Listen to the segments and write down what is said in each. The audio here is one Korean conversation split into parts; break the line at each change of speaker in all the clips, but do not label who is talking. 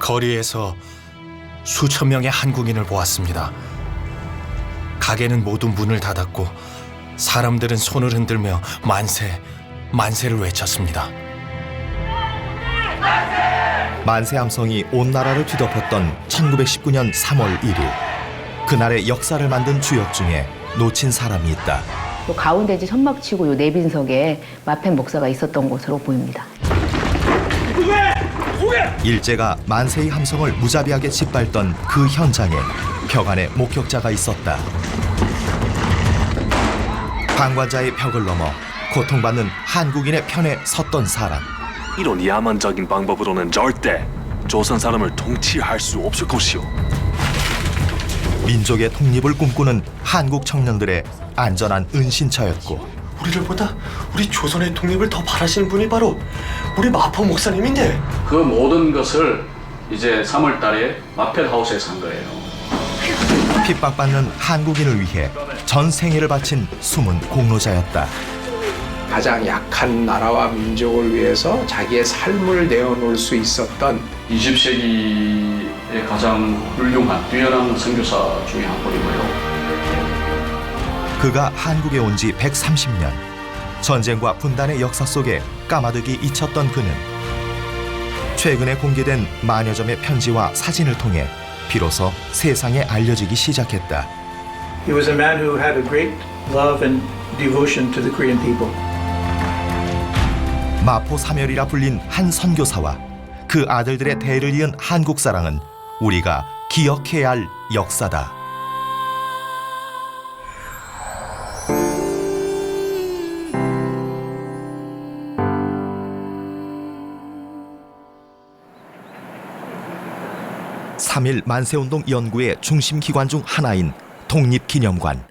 거리에서 수천 명의 한국인을 보았습니다. 가게는 모두 문을 닫았고 사람들은 손을 흔들며 만세, 만세를 외쳤습니다.
만세 함성이 온 나라를 뒤덮었던 1919년 3월 1일. 그날의 역사를 만든 주역 중에 놓친 사람이 있다.
또 가운데지 천막치고 요 내빈석에 마펜 목사가 있었던 것으로 보입니다.
일제가 만세의 함성을 무자비하게 짓밟던 그 현장에 벽 안에 목격자가 있었다. 방관자의 벽을 넘어 고통받는 한국인의 편에 섰던 사람.
이런 야만적인 방법으로는 절대 조선 사람을 통치할 수 없을 것이오.
민족의 독립을 꿈꾸는 한국 청년들의 안전한 은신처였고,
우리를 보다 우리 조선의 독립을 더 바라시는 분이 바로 우리 마포 목사님인데,
그 모든 것을 이제 3월 달에 마펠하우스에서 한 거예요.
핍박받는 한국인을 위해 전 생애를 바친 숨은 공로자였다.
가장 약한 나라와 민족을 위해서 자기의 삶을 내어놓을 수 있었던
20세기의 가장 훌륭한 뛰어난 선교사 중에 한 분이고요.
그가 한국에 온 지 130년. 전쟁과 분단의 역사 속에 까마득히 잊혔던 그는 최근에 공개된 만여 점의 편지와 사진을 통해 비로소 세상에 알려지기 시작했다.
He was a man who had a great love and devotion to the Korean people.
마포 사멸이라 불린 한 선교사와 그 아들들의 대를 이은 한국 사랑은 우리가 기억해야 할 역사다. (3.1) 만세운동 연구의 중심 기관 중 하나인 독립기념관.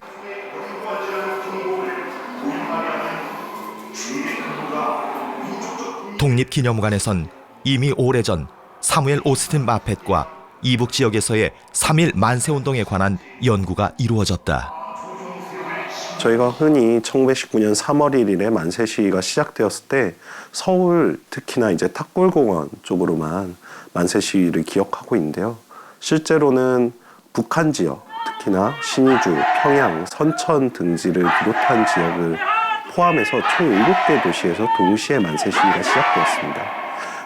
독립기념관에선 이미 오래전 사무엘 오스틴 마펫과 이북 지역에서의 3.1 만세운동에 관한 연구가 이루어졌다.
저희가 흔히 1919년 3월 1일에 만세 시위가 시작되었을 때 서울, 특히나 이제 탑골공원 쪽으로만 만세 시위를 기억하고 있는데요. 실제로는 북한 지역, 특히나 신의주, 평양, 선천 등지를 비롯한 지역을 포함해서 총 7개 도시에서 동시에 만세 시위가 시작되었습니다.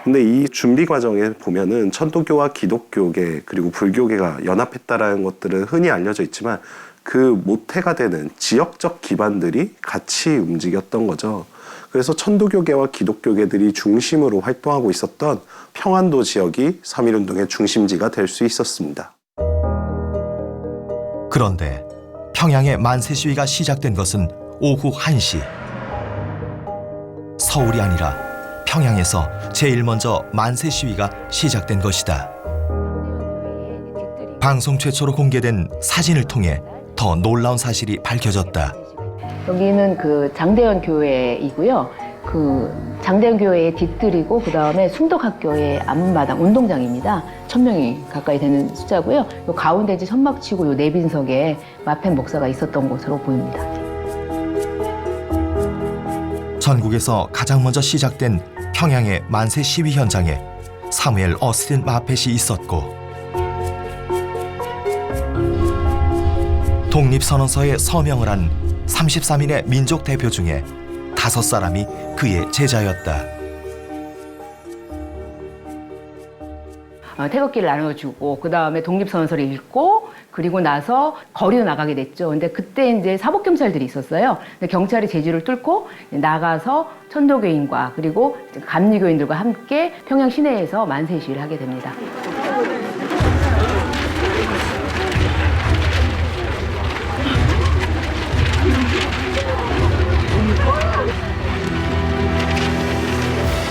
근데 이 준비 과정에 보면은 천도교와 기독교계 그리고 불교계가 연합했다라는 것들은 흔히 알려져 있지만 그 모태가 되는 지역적 기반들이 같이 움직였던 거죠. 그래서 천도교계와 기독교계들이 중심으로 활동하고 있었던 평안도 지역이 3.1운동의 중심지가 될 수 있었습니다.
그런데 평양의 만세 시위가 시작된 것은 오후 1시. 서울이 아니라 평양에서 제일 먼저 만세 시위가 시작된 것이다. 방송 최초로 공개된 사진을 통해 더 놀라운 사실이 밝혀졌다.
여기는 그 장대현 교회이고요. 그 장대현 교회의 뒤뜰이고 그 다음에 숭덕학교의 앞마당 운동장입니다. 1000명이 가까이 되는 숫자고요. 요 가운데지 천막치고 요 내빈석에 마펜 목사가 있었던 것으로 보입니다.
전국에서 가장 먼저 시작된 평양의 만세 시위 현장에 사무엘 오스틴 마펫이 있었고, 독립선언서에 서명을 한 33인의 민족 대표 중에 5사람이 그의 제자였다.
태극기를 나눠주고 그 다음에 독립선언서를 읽고 그리고 나서 거리로 나가게 됐죠. 근데 그때 이제 사복경찰들이 있었어요. 근데 경찰이 제지를 뚫고 나가서 천도교인과 그리고 감리교인들과 함께 평양 시내에서 만세 시위를 하게 됩니다.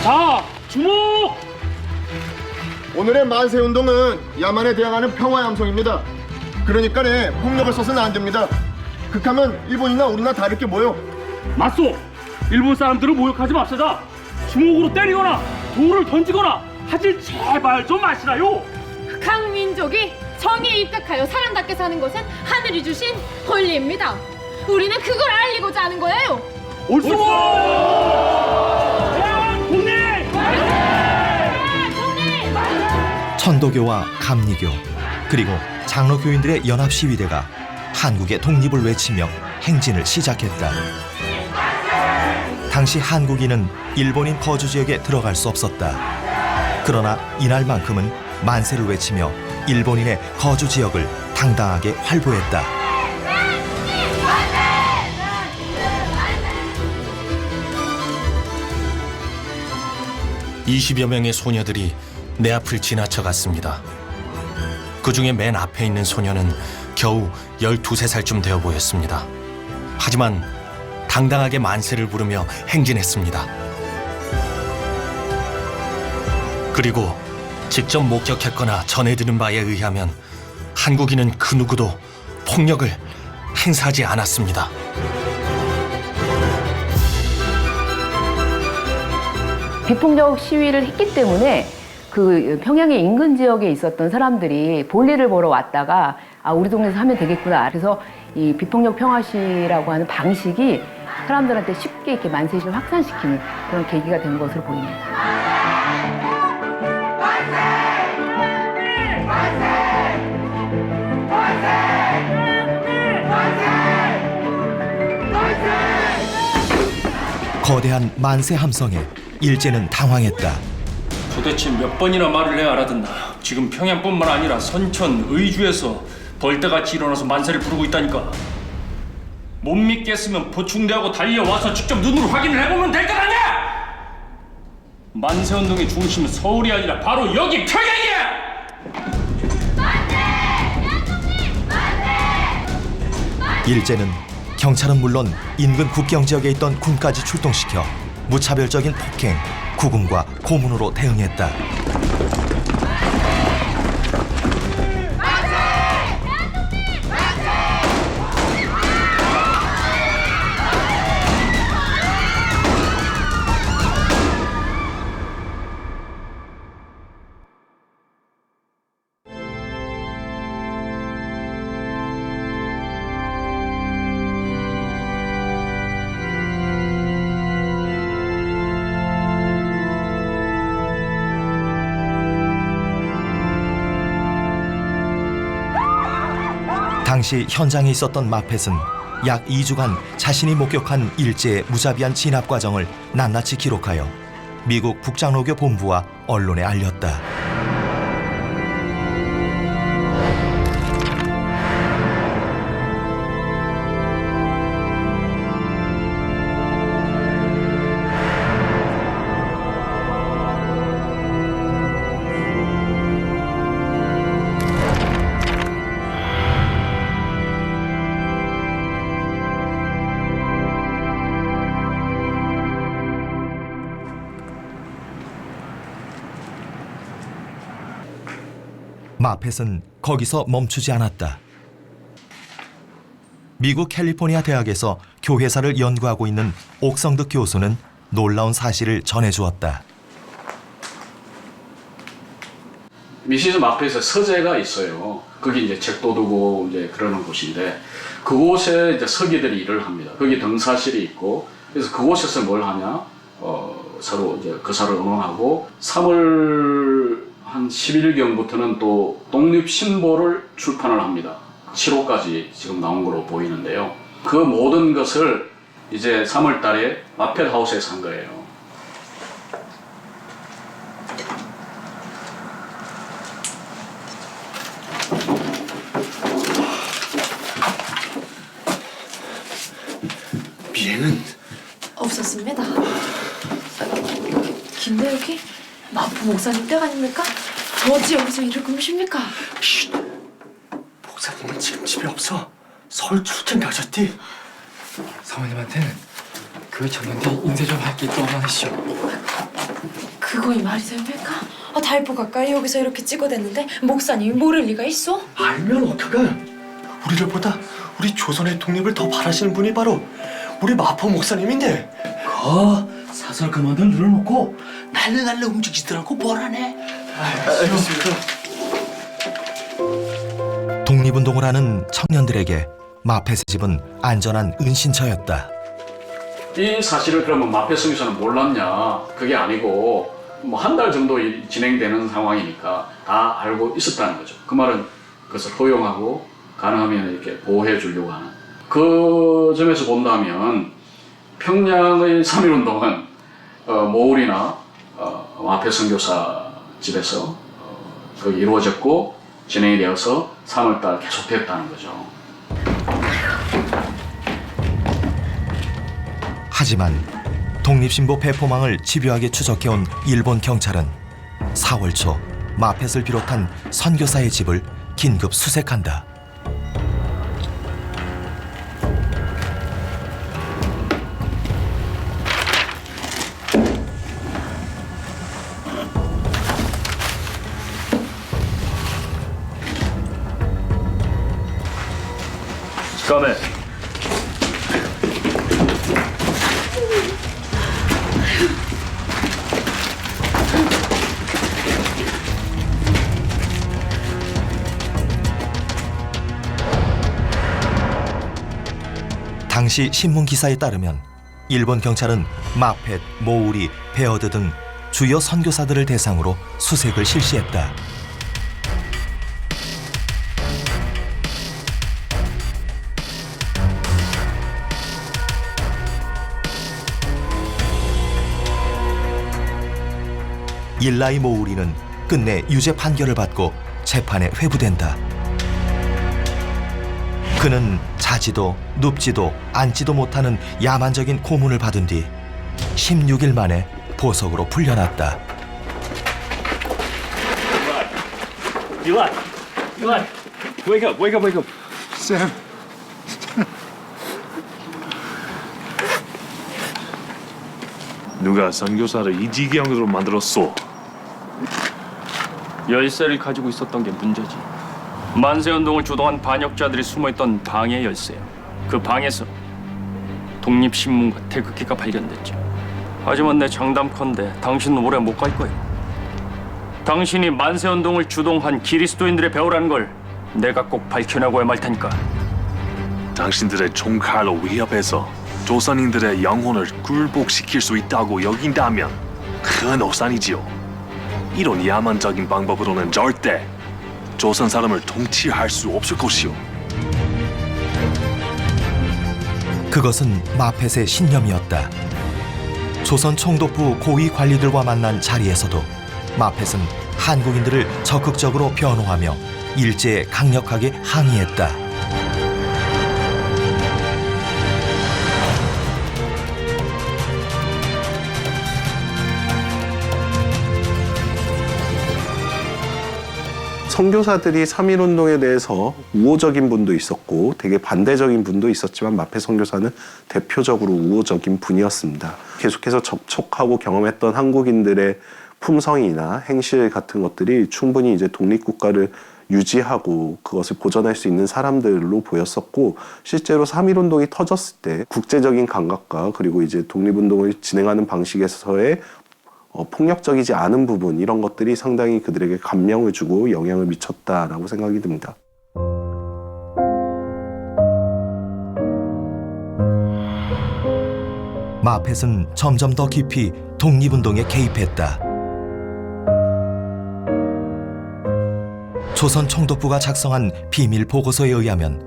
자, 주목!
오늘의 만세운동은 야만에 대항하는 평화의 함성입니다. 그러니까 폭력을 써서는 안 됩니다. 극하면 일본이나 우리나 다를 게 뭐요?
맞소! 일본 사람들을 모욕하지 맙시다. 주먹으로 때리거나 돌을 던지거나 하질 제발 좀 마시라요.
각 민족이 정의에 입각하여 사람답게 사는 것은 하늘이 주신 권리입니다. 우리는 그걸 알리고자 하는 거예요.
옳소! 독립!
천도교와 감리교 그리고 장로교인들의 연합시위대가 한국의 독립을 외치며 행진을 시작했다. 당시 한국인은 일본인 거주지역에 들어갈 수 없었다. 그러나 이날만큼은 만세를 외치며 일본인의 거주지역을 당당하게 활보했다.
(20여) 명의 소녀들이 내 앞을 지나쳐 갔습니다. 그 중에 맨 앞에 있는 소녀는 겨우 12~13살쯤 되어 보였습니다. 하지만 당당하게 만세를 부르며 행진했습니다. 그리고 직접 목격했거나 전해 들은 바에 의하면 한국인은 그 누구도 폭력을 행사하지 않았습니다.
비폭력 시위를 했기 때문에 그 평양의 인근 지역에 있었던 사람들이 볼일을 보러 왔다가 우리 동네에서 하면 되겠구나. 그래서 이 비폭력 평화시라고 하는 방식이 사람들한테 쉽게 이렇게 만세시를 확산시키는 그런 계기가 된 것으로 보입니다.
거대한 만세 함성에 일제는 당황했다.
도대체 몇 번이나 말을 해야 알아듣나. 지금 평양뿐만 아니라 선천, 의주에서 벌떼같이 일어나서 만세를 부르고 있다니까. 못 믿겠으면 보충대하고 달려와서 직접 눈으로 확인을 해보면 될 것 아니야! 만세운동의 중심은 서울이 아니라 바로 여기 평양이야!
일제는 경찰은 물론 인근 국경 지역에 있던 군까지 출동시켜 무차별적인 폭행, 구금과 고문으로 대응했다. 당시 현장에 있었던 마펫은 약 2주간 자신이 목격한 일제의 무자비한 진압 과정을 낱낱이 기록하여 미국 북장로교 본부와 언론에 알렸다. 마펫은 거기서 멈추지 않았다. 미국 캘리포니아 대학에서 교회사를 연구하고 있는 옥성득 교수는 놀라운 사실을 전해주었다.
미시즈 마펫에 서재가 있어요. 거기 이제 책도 두고 이제 그러는 곳인데 그곳에 이제 서기들이 일을 합니다. 거기 등사실이 있고 그래서 그곳에서 뭘 하냐? 서로 이제 거사를 의논하고 3월 한 10일경부터는 또 독립신보를 출판을 합니다. 7호까지 지금 나온 걸로 보이는데요. 그 모든 것을 이제 3월 달에 마펫 하우스에서 한 거예요.
비행은
없었습니다. 김대욱이 마포 목사님 댁 아닙니까? 어찌 여기서 일을 금십니까?
목사님은 지금 집에 없어. 서울 출장 가셨디.
사모님한테는 교회 청년들이 인쇄 좀 할 게 있다고 하시죠.
그거이 말이 됩니까? 달포 가까이 여기서 이렇게 찍어댔는데 목사님이 모를 리가 있어?
알면 어떡해. 우리를 보다 우리 조선의 독립을 더 바라시는 분이 바로 우리 마포 목사님인데.
사설 그만들 눌러놓고 날래날래 움직이더라고 뭐라네.
알겠습니다.
독립운동을 하는 청년들에게 마펫의 집은 안전한 은신처였다.
이 사실을 그러면 마펫 성에서는 몰랐냐? 그게 아니고 뭐 한 달 정도 진행되는 상황이니까 다 알고 있었다는 거죠. 그 말은 그것을 허용하고 가능하면 이렇게 보호해 주려고 하는. 그 점에서 본다면 평양의 3.1운동은 모울이나 마페 선교사 집에서 거기 이루어졌고 진행이 되어서 3월달 계속됐다는 거죠.
하지만 독립신보 배포망을 집요하게 추적해온 일본 경찰은 4월 초 마펫을 비롯한 선교사의 집을 긴급 수색한다.
까메.
당시 신문 기사에 따르면 일본 경찰은 마펫, 모우리, 베어드 등 주요 선교사들을 대상으로 수색을 실시했다. 일라이 모우리는 끝내 유죄 판결을 받고 재판에 회부된다. 그는 자지도 눕지도 앉지도 못하는 야만적인 고문을 받은 뒤 16일 만에 보석으로 풀려났다.
Eli, wake up, wake up, wake up.
Sam.
누가 선교사를 이 지경으로 만들었소?
열쇠를 가지고 있었던 게 문제지. 만세운동을 주도한 반역자들이 숨어있던 방의 열쇠야. 그 방에서 독립신문과 태극기가 발견됐지. 하지만 내 장담컨대 당신은 오래 못 갈 거야. 당신이 만세운동을 주동한 그리스도인들의 배우라는 걸 내가 꼭 밝혀내고야 말 테니까.
당신들의 총칼로 위협해서 조선인들의 영혼을 굴복시킬 수 있다고 여긴다면 큰 오산이지요. 이런 야만적인 방법으로는 절대 조선 사람을 통치할 수 없을 것이오.
그것은 마펫의 신념이었다. 조선 총독부 고위 관리들과 만난 자리에서도 마펫은 한국인들을 적극적으로 변호하며 일제에 강력하게 항의했다.
선교사들이 3.1운동에 대해서 우호적인 분도 있었고 되게 반대적인 분도 있었지만 마페 선교사는 대표적으로 우호적인 분이었습니다. 계속해서 접촉하고 경험했던 한국인들의 품성이나 행실 같은 것들이 충분히 이제 독립국가를 유지하고 그것을 보존할 수 있는 사람들로 보였었고, 실제로 3.1운동이 터졌을 때 국제적인 감각과 그리고 이제 독립운동을 진행하는 방식에서의 폭력적이지 않은 부분, 이런 것들이 상당히 그들에게 감명을 주고 영향을 미쳤다라고 생각이 듭니다.
마펫은 점점 더 깊이 독립운동에 개입했다. 조선 총독부가 작성한 비밀 보고서에 의하면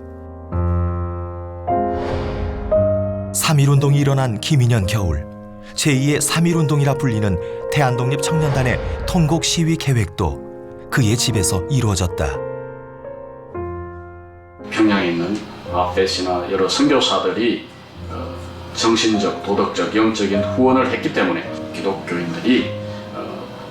3.1운동이 일어난 기민년 겨울, 제2의 3.1운동이라 불리는 대한독립 청년단의 통곡 시위 계획도 그의 집에서 이루어졌다.
평양에 있는 마펫이나 여러 선교사들이 정신적, 도덕적, 영적인 후원을 했기 때문에 기독교인들이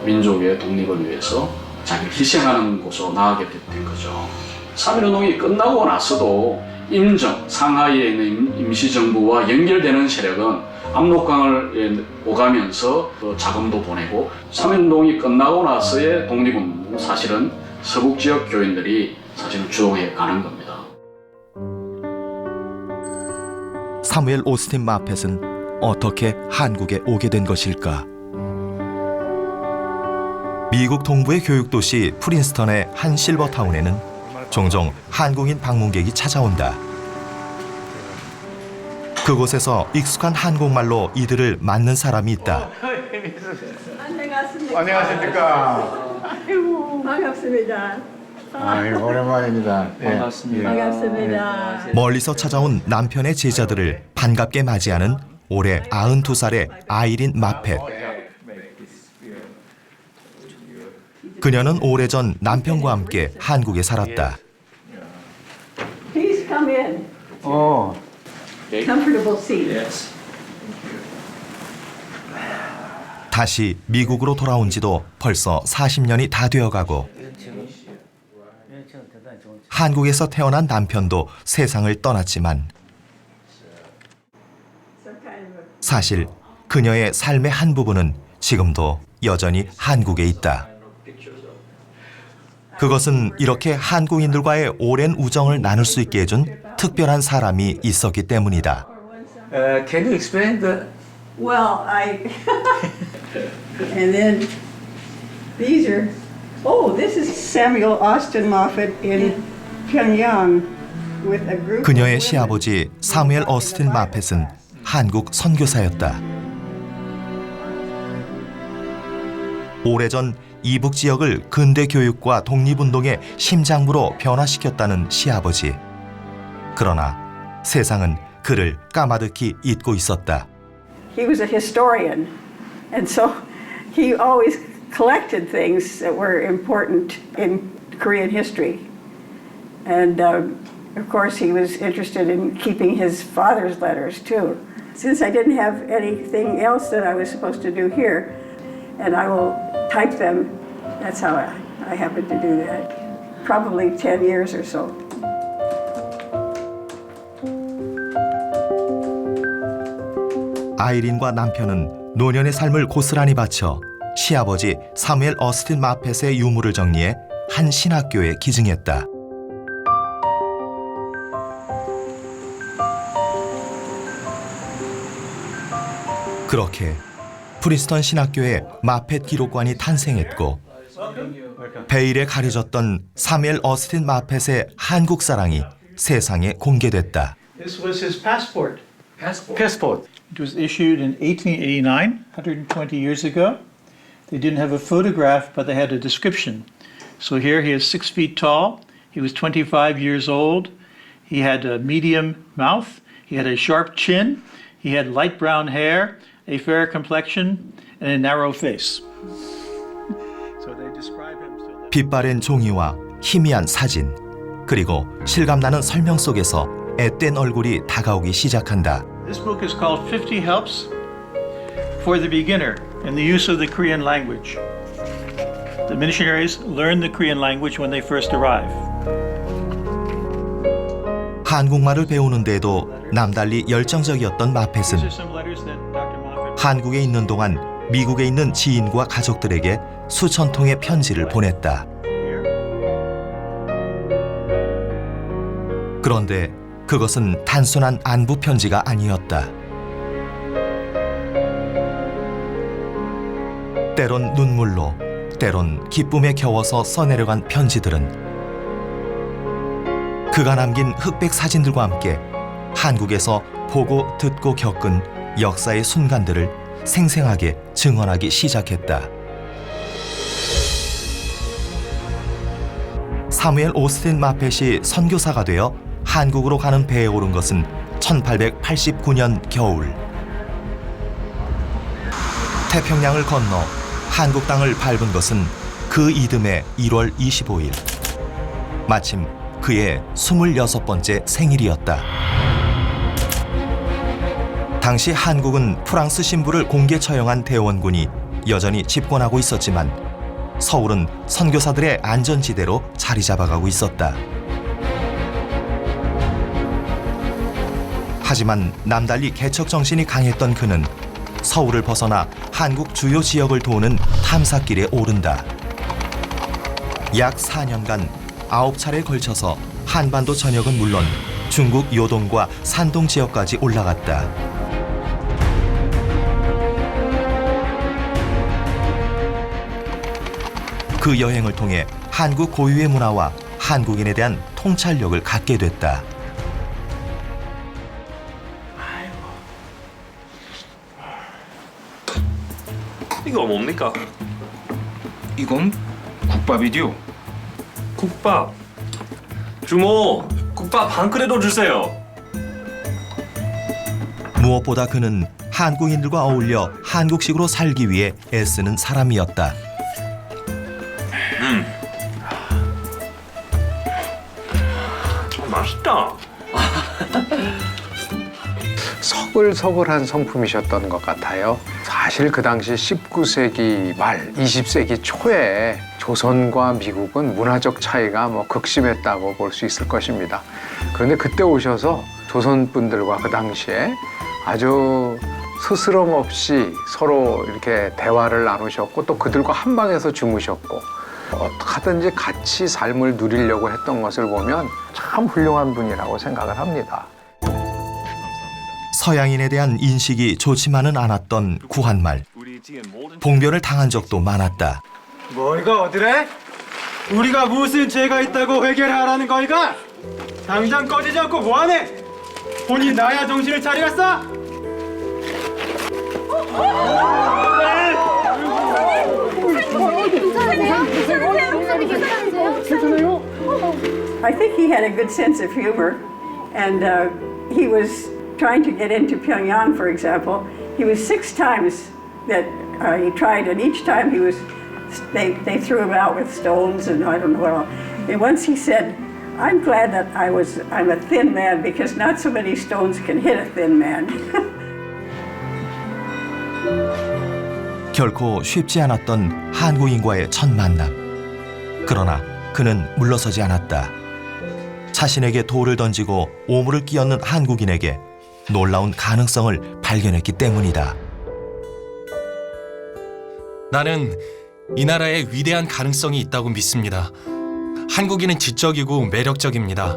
민족의 독립을 위해서 자기를 희생하는 곳으로 나아가게 된 거죠. 3.1운동이 끝나고 나서도 임정, 상하이에 있는 임시정부와 연결되는 세력은 압록강을 오가면서 자금도 보내고, 3.1운동이 끝나고 나서의 독립운동, 사실은 서북 지역 교인들이 사실은 주도해 가는 겁니다.
사무엘 오스틴 마펫은 어떻게 한국에 오게 된 것일까? 미국 동부의 교육도시 프린스턴의 한 실버타운에는 종종 한국인 방문객이 찾아온다. 그곳에서 익숙한 한국말로 이들을 맞는 사람이 있다.
안녕하십니까. 안녕하십니까.
아이고, 반갑습니다.
아이고, 오랜만입니다.
반갑습니다.
반갑습니다.
멀리서 찾아온 남편의 제자들을 반갑게 맞이하는 올해 92살의 아이린 마펫. 그녀는 오래전 남편과 함께 한국에 살았다.
Please come in. Comfortable seat.
다시 미국으로 돌아온 지도 벌써 40년이 다 되어가고 한국에서 태어난 남편도 세상을 떠났지만 사실 그녀의 삶의 한 부분은 지금도 여전히 한국에 있다. 그것은 이렇게 한국인들과의 오랜 우정을 나눌 수 있게 해준 특별한 사람이 있었기 때문이다.
Can you explain the?
Well, and then these are, this is Samuel Austin Moffat in Pyongyang with a group.
그녀의 시아버지 사무엘 어스틴 마펫은 한국 선교사였다. 오래전 이북 지역을 근대 교육과 독립운동의 심장부로 변화시켰다는 시아버지. 그러나 세상은 그를 까마득히 잊고 있었다.
He was a historian, and so he always collected things that were important in Korean history. And of course, he was interested in keeping his father's letters too. Since I didn't have anything else that I was supposed to do here, and I will type them, that's how I happened to do that. Probably 10 years or so.
아이린과 남편은 노년의 삶을 고스란히 바쳐 시아버지 사무엘 어스틴 마펫의 유물을 정리해 한 신학교에 기증했다. 그렇게 프린스턴 신학교에 마펫 기록관이 탄생했고 베일에 가려졌던 사무엘 어스틴 마펫의 한국 사랑이 세상에 공개됐다.
This was his passport. Passport. It was issued in 1889, 120 years ago. They didn't have a photograph, but they had a description. So here he is 6 feet tall. He was 25 years old. He had a medium mouth. He had a sharp chin. He had light brown hair, a fair complexion, and a narrow face. So they describe him so that...
빛바랜 종이와 희미한 사진, 그리고 실감나는 설명 속에서 앳된 얼굴이 다가오기 시작한다.
This book is called 50 Helps for the Beginner in the Use of the Korean Language. The missionaries learned the Korean language when they first arrive.
한국말을 배우는 데에도 남달리 열정적이었던 마펫은 한국에 있는 동안 미국에 있는 지인과 가족들에게 수천 통의 편지를 보냈다. 그런데 그것은 단순한 안부 편지가 아니었다. 때론 눈물로, 때론 기쁨에 겨워서 써내려간 편지들은 그가 남긴 흑백 사진들과 함께 한국에서 보고 듣고 겪은 역사의 순간들을 생생하게 증언하기 시작했다. 사무엘 오스틴 마펫이 선교사가 되어 한국으로 가는 배에 오른 것은 1889년 겨울. 태평양을 건너 한국 땅을 밟은 것은 그 이듬해 1월 25일. 마침 그의 26번째 생일이었다. 당시 한국은 프랑스 신부를 공개 처형한 대원군이 여전히 집권하고 있었지만 서울은 선교사들의 안전지대로 자리 잡아가고 있었다. 하지만 남달리 개척 정신이 강했던 그는 서울을 벗어나 한국 주요 지역을 도우는 탐사길에 오른다. 약 4년간 9차례에 걸쳐서 한반도 전역은 물론 중국 요동과 산동 지역까지 올라갔다. 그 여행을 통해 한국 고유의 문화와 한국인에 대한 통찰력을 갖게 됐다.
이거 뭡니까?
이건 국밥이디요.
국밥. 주모, 국밥 한 그릇도 주세요.
무엇보다 그는 한국인들과 어울려 한국식으로 살기 위해 애쓰는 사람이었다.
맛있다.
서글서글한 성품이셨던 것 같아요. 사실 그 당시 19세기 말, 20세기 초에 조선과 미국은 문화적 차이가 극심했다고 볼 수 있을 것입니다. 그런데 그때 오셔서 조선 분들과 그 당시에 아주 스스럼 없이 서로 이렇게 대화를 나누셨고 또 그들과 한 방에서 주무셨고 어떻게 하든지 같이 삶을 누리려고 했던 것을 보면 참 훌륭한 분이라고 생각을 합니다.
서양인에 대한 인식이 좋지만은 않았던 구한말. 봉변을 당한 적도 많았다.
뭐이가 어디래? 우리가 무슨 죄가 있다고 해결하라는 거이가? 당장 꺼지지 않고 뭐하네? 본인 나야 정신을 차리겠어?
I think he had a good sense of humor, and he was trying to get into Pyongyang, for example. He was 6 times that he tried, and each time they threw him out with stones and I don't know what all. And once he said, "I'm glad that I'm a thin man because not so many stones can hit a thin man."
결코 쉽지 않았던 한국인과의 첫 만남. 그러나 그는 물러서지 않았다. 자신에게 돌을 던지고 오물을 끼얹는 한국인에게 놀라운 가능성을 발견했기 때문이다.
나는 이 나라에 위대한 가능성이 있다고 믿습니다. 한국인은 지적이고 매력적입니다.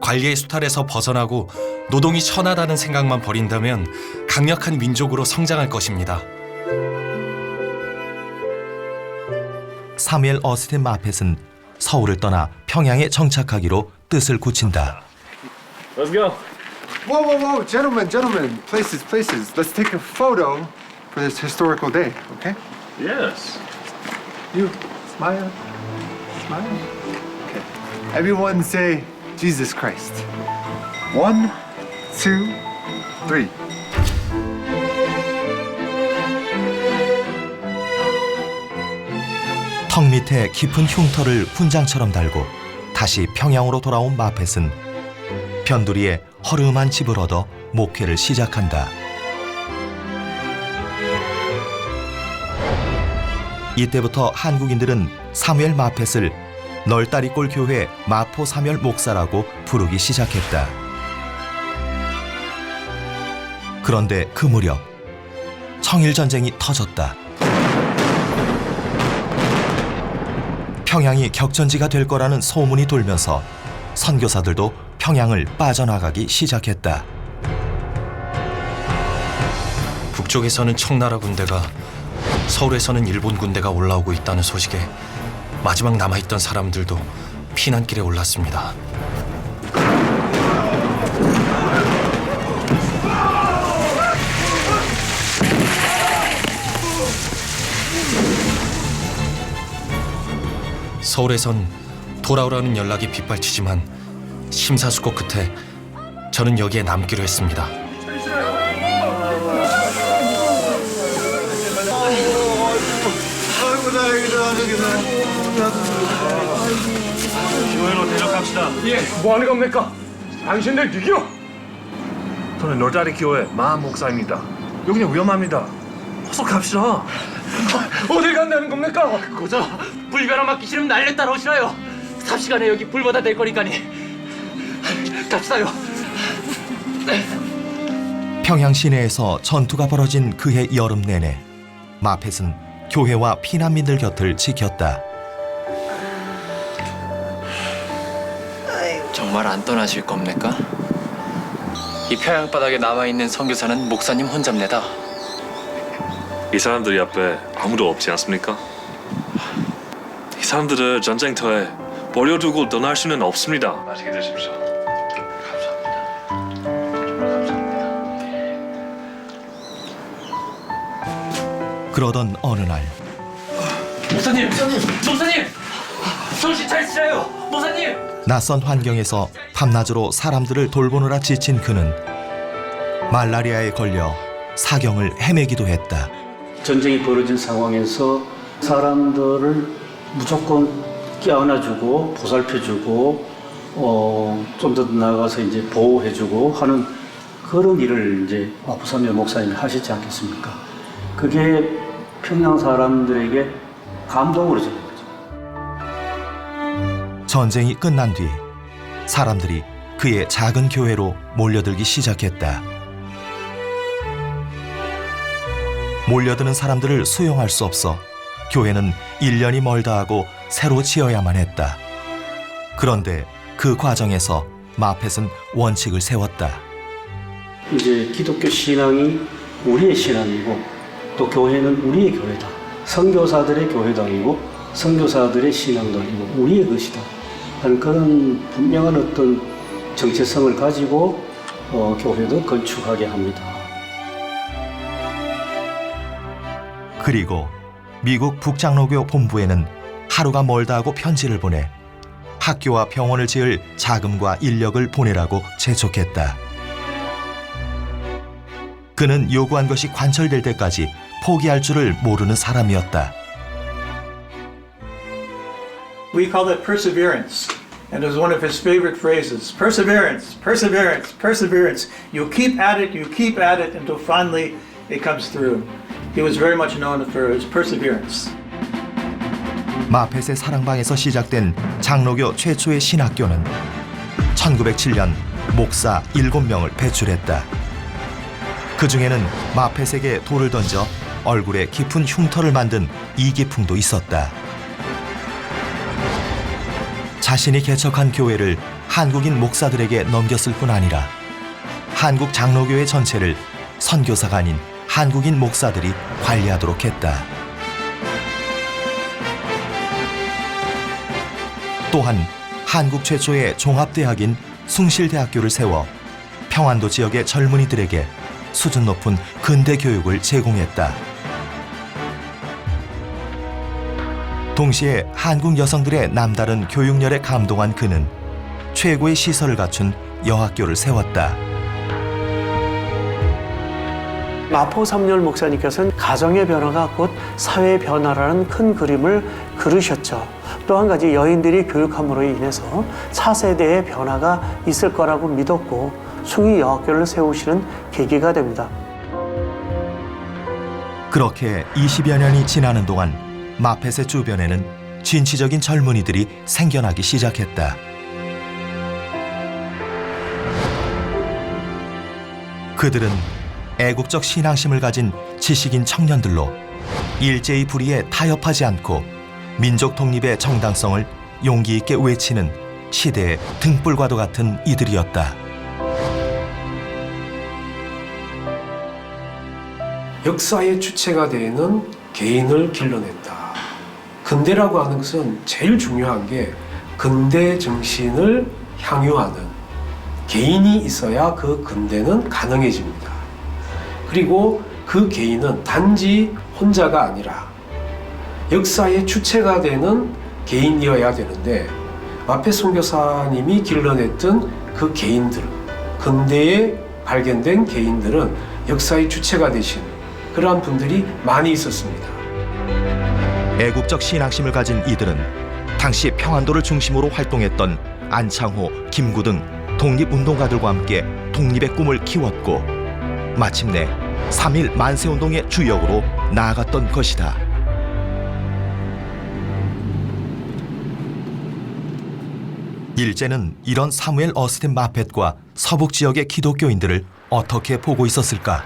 관리의 수탈에서 벗어나고 노동이 천하다는 생각만 버린다면 강력한 민족으로 성장할 것입니다.
사무엘 어스틴 마펫은 서울을 떠나 평양에 정착하기로 뜻을 굳힌다.
Let's go.
Whoa, whoa, whoa, gentlemen, gentlemen, places, places. Let's take a photo for this historical day, okay?
Yes.
You smile, smile. Okay. Everyone say Jesus Christ. 1, 2, 3.
턱 밑에 깊은 흉터를 훈장처럼 달고 다시 평양으로 돌아온 마펫은 변두리에 허름한 집을 얻어 목회를 시작한다. 이때부터 한국인들은 사무엘 마펫을 널다리꼴 교회 마포 사무엘 목사라고 부르기 시작했다. 그런데 그 무렵 청일전쟁이 터졌다. 평양이 격전지가 될 거라는 소문이 돌면서 선교사들도 평양을 빠져나가기 시작했다.
북쪽에서는 청나라 군대가, 서울에서는 일본 군대가 올라오고 있다는 소식에 마지막 남아있던 사람들도 피난길에 올랐습니다. 서울에선 돌아오라는 연락이 빗발치지만 심사숙고 끝에 저는 여기에 남기로 했습니다.
교회로 대적합시다.
예, 뭐 하는 겁니까? 당신들 누구요?
저는 널다리 교회 마한 목사입니다. 여기는 위험합니다. 어서 갑시다.
어딜 간다는 겁니까?
고저 불벼락 맞기 싫으면 날려 따라오시라요. 삽시간에 여기 불보다 될 거니까니 갑시다요.
평양 시내에서 전투가 벌어진 그해 여름 내내 마펫은 교회와 피난민들 곁을 지켰다.
정말 안 떠나실 겁니까? 이 평양 바닥에 남아있는 선교사는 목사님 혼자입니다.
이 사람들이 앞에 아무도 없지 않습니까? 이 사람들을 전쟁터에 버려두고 떠날 수는 없습니다. 맛있게 드십시오.
그러던 어느 날
목사님! 목사님! 정신 차리시라요! 목사님!
낯선 환경에서 밤낮으로 사람들을 돌보느라 지친 그는 말라리아에 걸려 사경을 헤매기도 했다.
전쟁이 벌어진 상황에서 사람들을 무조건 깨어나주고 보살펴주고 좀 더 나아가서 이제 보호해주고 하는 그런 일을 이제 마포삼열 목사님이 하시지 않겠습니까? 그게 평양 사람들에게 감동으로 전한 거죠.
전쟁이 끝난 뒤 사람들이 그의 작은 교회로 몰려들기 시작했다. 몰려드는 사람들을 수용할 수 없어 교회는 1년이 멀다 하고 새로 지어야만 했다. 그런데 그 과정에서 마펫은 원칙을 세웠다.
이제 기독교 신앙이 우리의 신앙이고 또 교회는 우리의 교회다. 선교사들의 교회당이고 선교사들의 신앙당이고 우리의 것이다. 하는 그런 분명한 어떤 정체성을 가지고 교회도 건축하게 합니다.
그리고 미국 북장로교 본부에는 하루가 멀다 하고 편지를 보내 학교와 병원을 지을 자금과 인력을 보내라고 재촉했다. 그는 요구한 것이 관철될 때까지 포기할 줄을 모르는 사람이었다.
We call that perseverance. And it was one of his favorite phrases. Perseverance, perseverance, perseverance. You keep at it until finally it comes through. He was very much known for his perseverance.
마펫의 사랑방에서 시작된 장로교 최초의 신학교는 1907년 목사 7명을 배출했다. 그 중에는 마펫에게 돌을 던져 얼굴에 깊은 흉터를 만든 이기풍도 있었다. 자신이 개척한 교회를 한국인 목사들에게 넘겼을 뿐 아니라 한국 장로교회 전체를 선교사가 아닌 한국인 목사들이 관리하도록 했다. 또한 한국 최초의 종합대학인 숭실대학교를 세워 평안도 지역의 젊은이들에게 수준 높은 근대 교육을 제공했다. 동시에 한국 여성들의 남다른 교육열에 감동한 그는 최고의 시설을 갖춘 여학교를 세웠다.
마포 삼열 목사님께서는 가정의 변화가 곧 사회의 변화라는 큰 그림을 그리셨죠. 또 한 가지 여인들이 교육함으로 인해서 차세대의 변화가 있을 거라고 믿었고 숭의 여학교를 세우시는 계기가 됩니다.
그렇게 20여 년이 지나는 동안 마펫의 주변에는 진취적인 젊은이들이 생겨나기 시작했다. 그들은 애국적 신앙심을 가진 지식인 청년들로 일제의 불의에 타협하지 않고 민족 독립의 정당성을 용기 있게 외치는 시대의 등불과도 같은 이들이었다.
역사의 주체가 되는 개인을 길러낸다. 근대라고 하는 것은 제일 중요한 게 근대 정신을 향유하는 개인이 있어야 그 근대는 가능해집니다. 그리고 그 개인은 단지 혼자가 아니라 역사의 주체가 되는 개인이어야 되는데 마펫 선교사님이 길러냈던 그 개인들, 근대에 발견된 개인들은 역사의 주체가 되신 그러한 분들이 많이 있었습니다.
애국적 신앙심을 가진 이들은 당시 평안도를 중심으로 활동했던 안창호, 김구 등 독립운동가들과 함께 독립의 꿈을 키웠고 마침내 3.1 만세운동의 주역으로 나아갔던 것이다. 일제는 이런 사무엘 어스틴 마펫과 서북 지역의 기독교인들을 어떻게 보고 있었을까?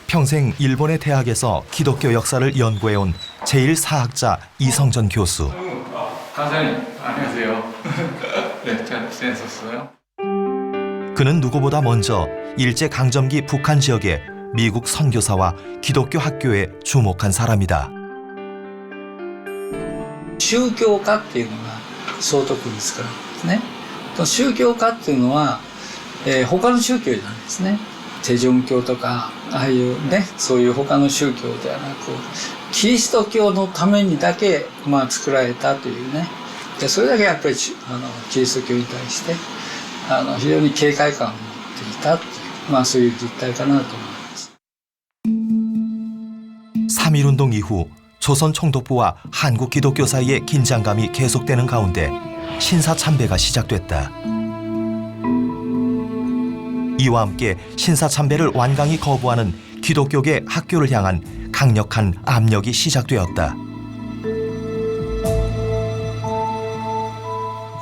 평생 일본의 대학에서 기독교 역사를 연구해온 제1사학자 이성전 교수.
강사님, 안녕하세요. 네, 잘 지냈었어요?
그는 누구보다 먼저 일제강점기 북한 지역의 미국 선교사와 기독교 학교에 주목한 사람이다.
宗教家っていうのが総督ですからね。宗教家っていうのは、
他の宗教なんですね。テジョン教とかああいうねそういう他の宗教ではなくキリスト教のためにだけ、作られたというね。でそれだけやっぱりキリスト教に対して非常に警戒感を持っていたっていう、そういう実態かなと思います。
3.1운동 이후 조선 총독부와 한국 기독교 사이의 긴장감이 계속되는 가운데 신사참배가 시작됐다. 이와 함께 신사참배를 완강히 거부하는 기독교계 학교를 향한 강력한 압력이 시작되었다.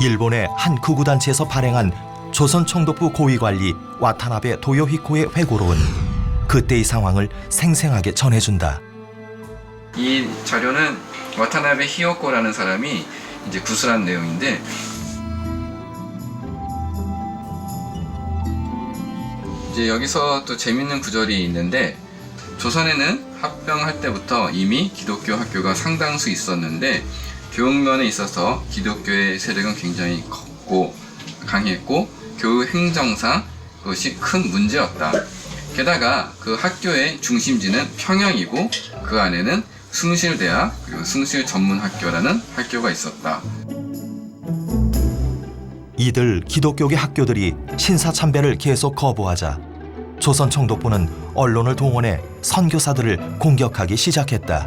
일본의 한 극우단체에서 발행한 조선 총독부 고위관리 와타나베 도요히코의 회고록은 그때의 상황을 생생하게 전해준다.
이 자료는 와타나베 히요코라는 사람이 이제 구술한 내용인데 이제 여기서 또 재밌는 구절이 있는데 조선에는 합병할 때부터 이미 기독교 학교가 상당수 있었는데 교육면에 있어서 기독교의 세력은 굉장히 컸고 강했고 교육 행정상 그것이 큰 문제였다. 게다가 그 학교의 중심지는 평양이고 그 안에는 숭실대학 그리고 숭실전문학교라는 학교가 있었다.
이들 기독교계 학교들이 신사참배를 계속 거부하자 조선 총독부는 언론을 동원해 선교사들을 공격하기 시작했다.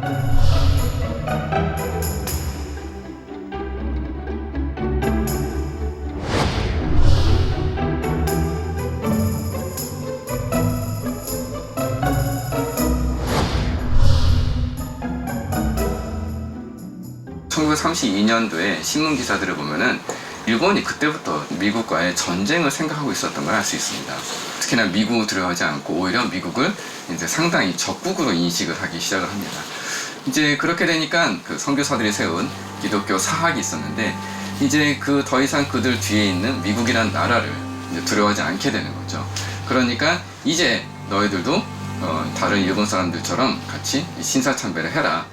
(1932년도에) 신문 기사들을 보면은 일본이 그때부터 미국과의 전쟁을 생각하고 있었던 걸 알 수 있습니다. 특히나 미국을 두려워하지 않고 오히려 미국을 이제 상당히 적국으로 인식을 하기 시작을 합니다. 이제 그렇게 되니까 그 선교사들이 세운 기독교 사학이 있었는데 이제 그 더 이상 그들 뒤에 있는 미국이란 나라를 이제 두려워하지 않게 되는 거죠. 그러니까 이제 너희들도 다른 일본 사람들처럼 같이 신사참배를 해라.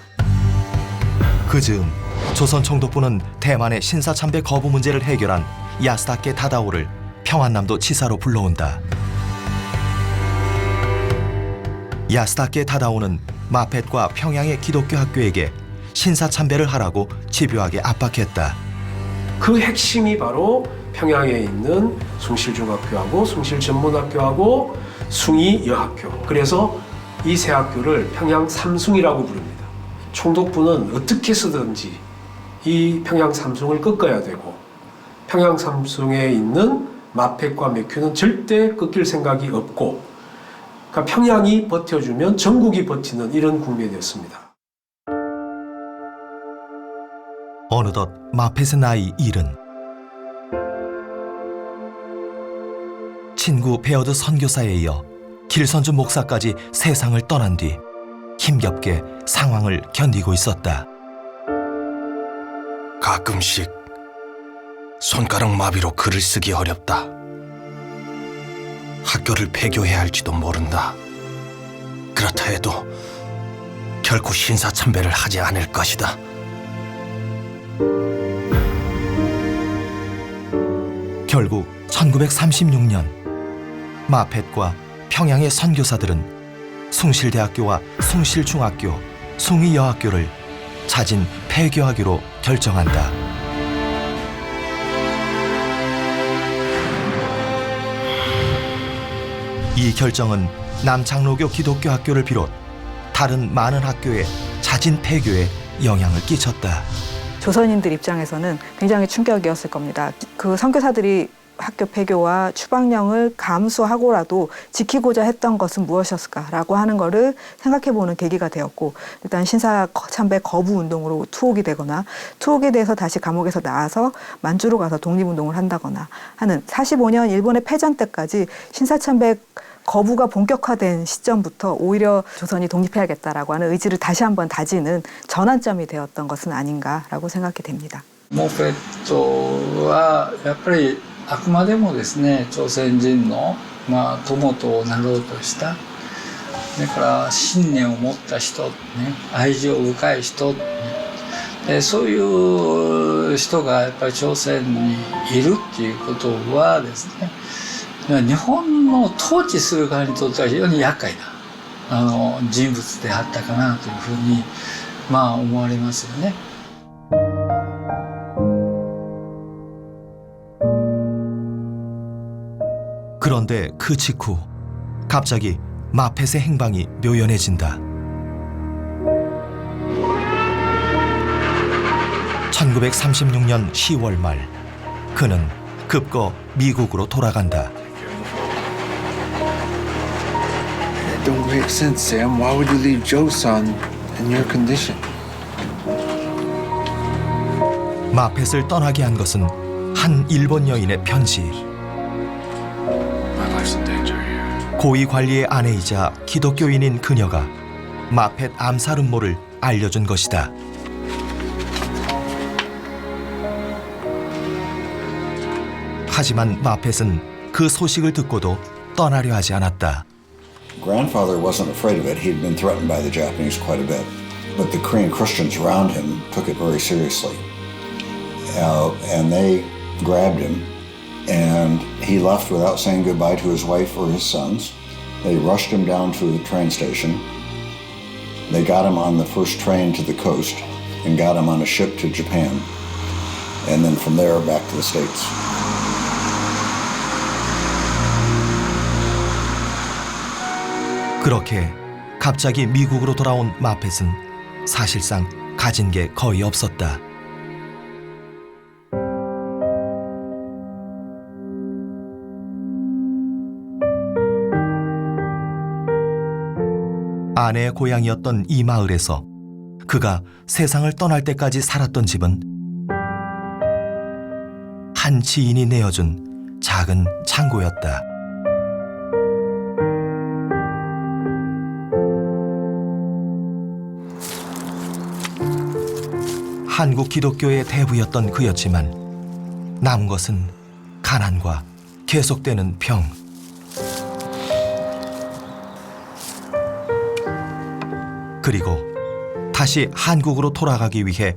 그즈음 조선 총독부는 대만의 신사참배 거부 문제를 해결한 야스다케 타다오를 평안남도 지사로 불러온다. 야스다케 타다오는 마펫과 평양의 기독교 학교에게 신사참배를 하라고 집요하게 압박했다.
그 핵심이 바로 평양에 있는 숭실중학교하고 숭실전문학교하고 숭이여학교. 그래서 이 세 학교를 평양 삼숭이라고 부릅니다. 총독부는 어떻게 쓰든지 이 평양 삼숭을 꺾어야 되고 평양 삼숭에 있는 마펫과 매큐는 절대 꺾일 생각이 없고 그러니까 평양이 버텨주면 전국이 버티는 이런 국면이었습니다.
어느덧 마펫의 나이 70. 친구 베어드 선교사에 이어 길선주 목사까지 세상을 떠난 뒤 힘겹게 상황을 견디고 있었다.
가끔씩 손가락 마비로 글을 쓰기 어렵다. 학교를 폐교해야 할지도 모른다. 그렇다 해도 결코 신사참배를 하지 않을 것이다.
결국 1936년 마펫과 평양의 선교사들은 숭실대학교와 숭실중학교, 숭이여학교를 자진 폐교하기로 결정한다. 이 결정은 남창로교 기독교 학교를 비롯 다른 많은 학교의 자진 폐교에 영향을 끼쳤다.
조선인들 입장에서는 굉장히 충격이었을 겁니다. 그 선교사들이 학교 폐교와 추방령을 감수하고라도 지키고자 했던 것은 무엇이었을까라고 하는 거를 생각해보는 계기가 되었고 일단 신사참배 거부 운동으로 투옥이 되거나 투옥이 돼서 다시 감옥에서 나와서 만주로 가서 독립운동을 한다거나 하는 45년 일본의 패전 때까지 신사참배 거부가 본격화된 시점부터 오히려 조선이 독립해야겠다라고 하는 의지를 다시 한번 다지는 전환점이 되었던 것은 아닌가라고 생각이 됩니다.
モペットはやっぱりあくまでもですね朝鮮人の友となろうとしただから信念を持った人、ね、愛情深い人、ね、そういう人がやっぱり朝鮮にいるっていうことはですね日本の統治する側にとっては非常に厄介な人物であったかなというふうに思われますよね。
그런데 그 직후 갑자기 마펫의 행방이 묘연해진다. 1936년 10월 말 그는 급거 미국으로 돌아간다.
It don't make sense, Sam. Why would you leave Joe-san in your condition?
마펫을 떠나게 한 것은 한 일본 여인의 편지.
My life's in danger here.
고위 관리의 아내이자 기독교인인 그녀가 마펫 암살 음모를 알려준 것이다. 하지만 마펫은 그 소식을 듣고도 떠나려 하지 않았다.
Grandfather wasn't afraid of it. He'd been threatened by the Japanese quite a bit. But the Korean Christians around him took it very seriously. And they grabbed him, and he left without saying goodbye to his wife or his sons. They rushed him down to the train station. They got him on the first train to the coast and got him on a ship to Japan. And then from there back to the States.
그렇게 갑자기 미국으로 돌아온 마펫은 사실상 가진 게 거의 없었다. 아내의 고향이었던 이 마을에서 그가 세상을 떠날 때까지 살았던 집은 한 지인이 내어준 작은 창고였다. 한국 기독교의 대부였던 그였지만 남은 것은 가난과 계속되는 병. 그리고 다시 한국으로 돌아가기 위해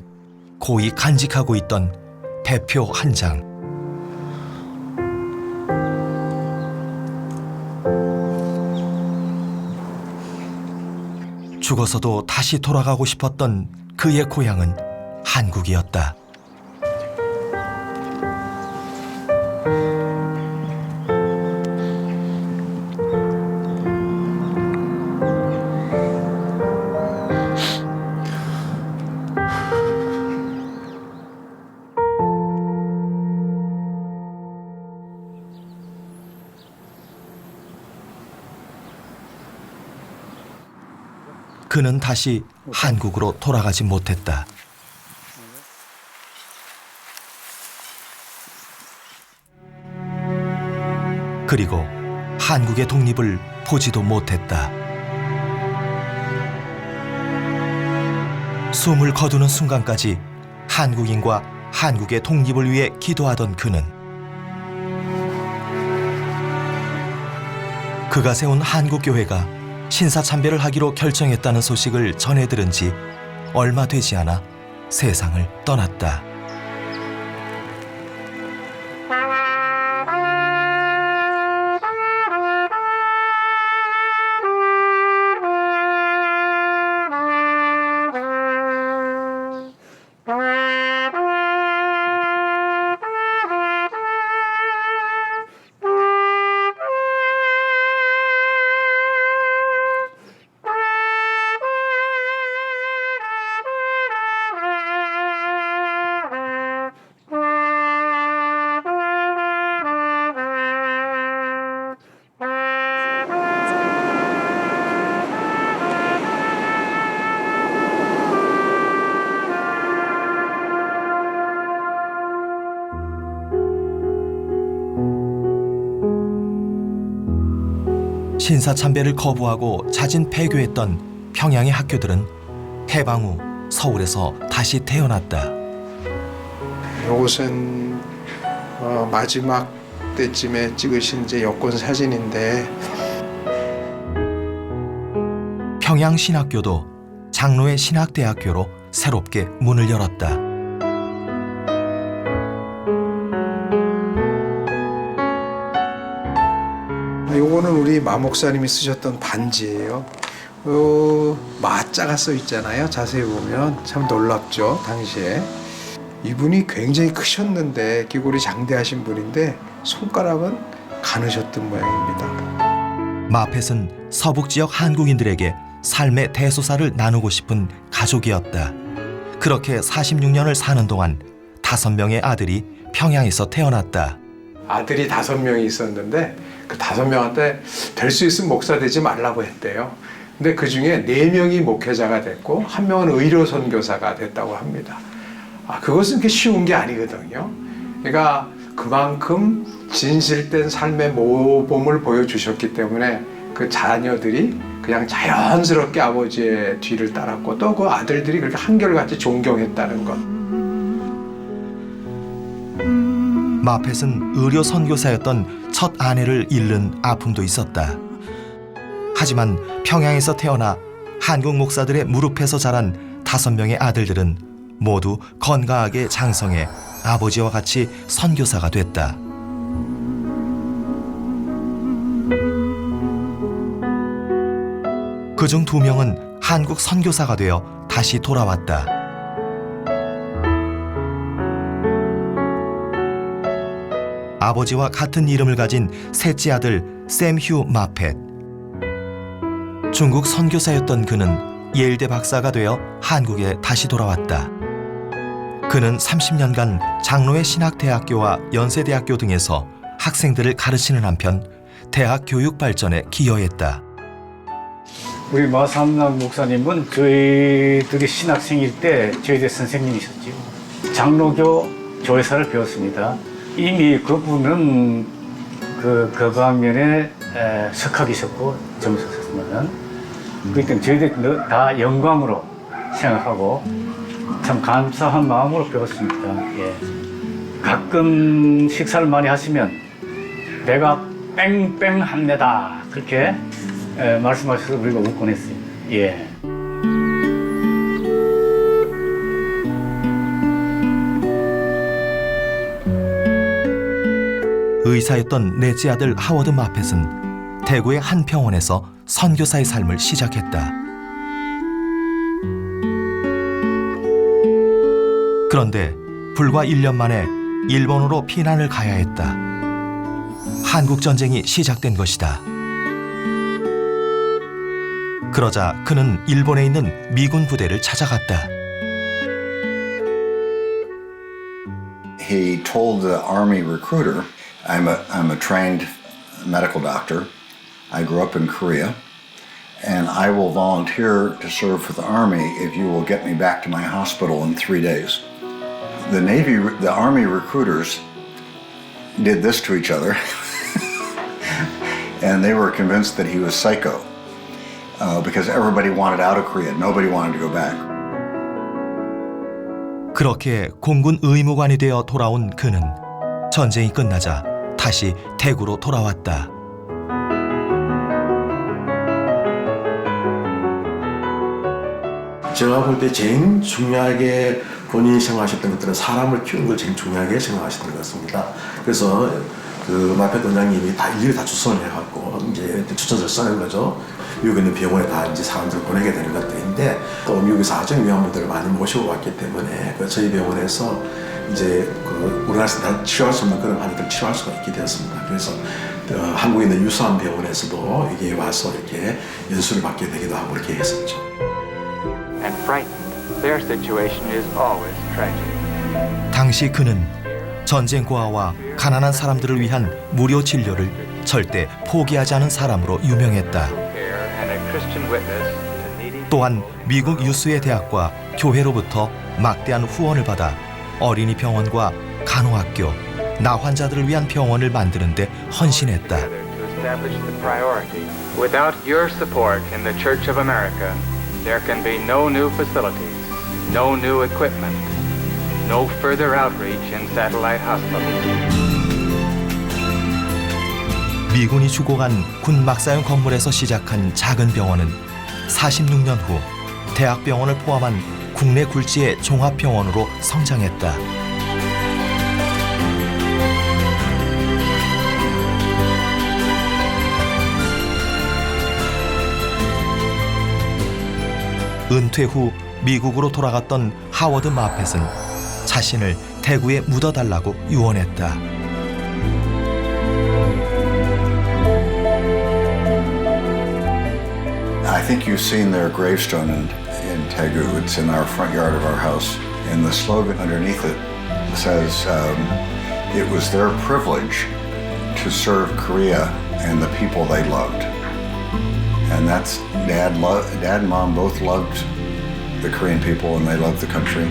고이 간직하고 있던 배표 한 장. 죽어서도 다시 돌아가고 싶었던 그의 고향은 한국이었다. 그는 다시 한국으로 돌아가지 못했다. 그리고 한국의 독립을 보지도 못했다. 숨을 거두는 순간까지 한국인과 한국의 독립을 위해 기도하던 그는 그가 세운 한국교회가 신사참배를 하기로 결정했다는 소식을 전해 들은 지 얼마 되지 않아 세상을 떠났다. 신사참배를 거부하고 자진 폐교했던 평양의 학교들은 해방 후 서울에서 다시 태어났다.
이것은 마지막 때쯤에 찍으신 이제 여권 사진인데
평양 신학교도 장로의 신학대학교로 새롭게 문을 열었다.
요거는 우리 마 목사님이 쓰셨던 반지예요. 마자가 써 있잖아요. 자세히 보면 참 놀랍죠. 당시에 이분이 굉장히 크셨는데 기골이 장대하신 분인데 손가락은 가느셨던 모양입니다.
마펫은 서북 지역 한국인들에게 삶의 대소사를 나누고 싶은 가족이었다. 그렇게 46년을 사는 동안 5명의 아들이 평양에서 태어났다.
아들이 5명이 있었는데 그 5명한테 될 수 있으면 목사 되지 말라고 했대요. 근데 그 중에 4명이 목회자가 됐고 1명은 의료 선교사가 됐다고 합니다. 그것은 그렇게 쉬운 게 아니거든요. 그러니까 그만큼 진실된 삶의 모범을 보여주셨기 때문에 그 자녀들이 그냥 자연스럽게 아버지의 뒤를 따랐고 또 그 아들들이 그렇게 한결같이 존경했다는 것.
마펫은 의료 선교사였던 첫 아내를 잃는 아픔도 있었다. 하지만 평양에서 태어나 한국 목사들의 무릎에서 자란 5명의 아들들은 모두 건강하게 장성해 아버지와 같이 선교사가 됐다. 그중 2명은 한국 선교사가 되어 다시 돌아왔다. 아버지와 같은 이름을 가진 셋째 아들 샘 휴 마펫. 중국 선교사였던 그는 예일대 박사가 되어 한국에 다시 돌아왔다. 그는 30년간 장로회 신학대학교와 연세대학교 등에서 학생들을 가르치는 한편 대학 교육 발전에 기여했다.
우리 마삼락 목사님은 저희들이 신학생일 때 저희들 선생님이셨죠. 장로교 교회사를 배웠습니다. 이미 그분은 그 방면에 석학이셨고 점수셨으면 그렇기 때문에 저희들 다 영광으로 생각하고 참 감사한 마음으로 배웠습니다. 예. 가끔 식사를 많이 하시면 내가 뺑뺑합니다 그렇게 말씀하셔서 우리가 웃곤 했습니다. 예.
의사였던 넷째 아들 하워드 마펫은 대구의 한 병원에서 선교사의 삶을 시작했다. 그런데 불과 1년 만에 일본으로 피난을 가야 했다. 한국 전쟁이 시작된 것이다. 그러자 그는 일본에 있는 미군 부대를 찾아갔다.
He told the army recruiter, I'm a trained medical doctor. I grew up in Korea, and I will volunteer to serve for the army if you will get me back to my hospital in 3 days. The army recruiters did this to each other, and they were convinced that he was psycho because everybody wanted out of Korea. Nobody wanted to go back.
그렇게 공군 의무관이 되어 돌아온 그는 전쟁이 끝나자 다시 대구로 돌아왔다.
제가 볼 때 제일 중요하게 본인이 생각하셨던 것들은 사람을 키우는 걸 제일 중요하게 생각하셨던 것 같습니다. 그래서 그 마펫 원장님이 다 일일이 다 추천을 해갖고 이제 추천서를 써낸 거죠. 미국에 있는 병원에 다 이제 사람들을 보내게 되는 것들인데 또 미국에서 아주 유명한 분들을 많이 모시고 왔기 때문에 저희 병원에서 이제 그 우리나라에서 다 치료할 수 없는 그런 환자들 치료할 수가 있게 되었습니다. 그래서 한국에 있는 유수한 병원에서도 이게 와서 이렇게 연수를 받게 되기도 하고 이렇게 했었죠.
And frightened, their situation is always tragic.
당시 그는 전쟁 고아와 가난한 사람들을 위한 무료 진료를 절대 포기하지 않은 사람으로 유명했다. 또한 미국 유수의 대학과 교회로부터 막대한 후원을 받아 어린이 병원과 간호학교, 나 환자들을 위한 병원을 만드는 데 헌신했다.
Without your support in the Church of America, there can be no new facilities, no new equipment, no further outreach in satellite hospitals.
미군이 주고 간 군 막사용 건물에서 시작한 작은 병원은 46년 후 대학병원을 포함한 국내 굴지의 종합병원으로 성장했다. 은퇴 후 미국으로 돌아갔던 하워드 마펫은 자신을 대구에 묻어달라고 유언했다.
I think you've seen their gravestone in Daegu. It's in our front yard of our house. And the slogan underneath it says, it was their privilege to serve Korea and the people they loved. And that's Dad and Mom both loved the Korean people and they loved the country.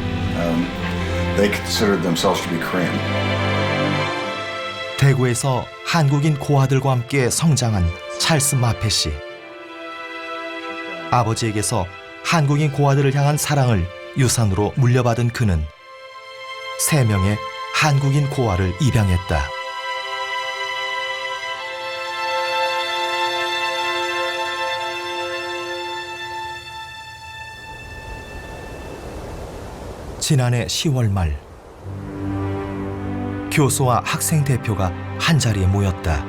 They considered themselves to be Korean.
대구에서 한국인 고아들과 함께 성장한 찰스 마펫이 아버지에게서 한국인 고아들을 향한 사랑을 유산으로 물려받은 그는 3명의 한국인 고아를 입양했다. 지난해 10월 말 교수와 학생 대표가 한자리에 모였다.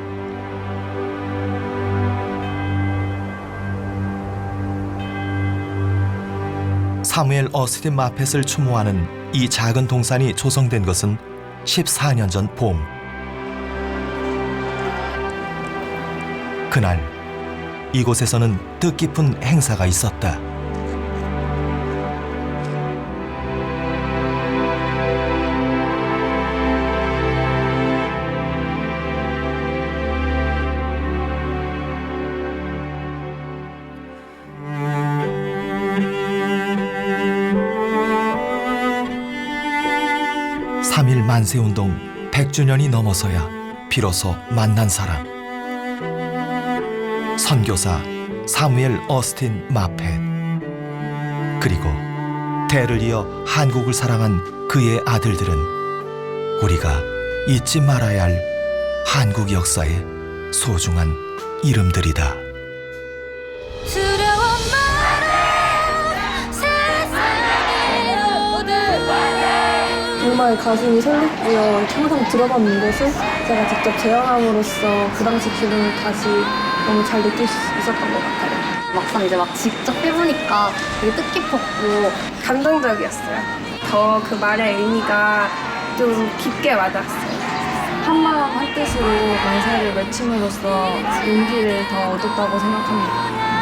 사무엘 어스틴 마펫을 추모하는 이 작은 동산이 조성된 것은 14년 전 봄. 그날 이곳에서는 뜻깊은 행사가 있었다. 만세운동 100주년이 넘어서야 비로소 만난 사람. 선교사 사무엘 어스틴 마펫. 그리고 대를 이어 한국을 사랑한 그의 아들들은 우리가 잊지 말아야 할 한국 역사의 소중한 이름들이다.
정말 가슴이 설렜고요. 항상 들어간 것을 제가 직접 재현함으로써 그 당시 기분을 다시 너무 잘 느낄 수 있었던 것 같아요.
막상 이제 막 직접 해보니까 되게 뜻깊었고
감동적이었어요. 더 그 말의 의미가 좀 깊게 와닿았어요. 한마음 한뜻으로 만세를 외침으로써 용기를 더 얻었다고 생각합니다.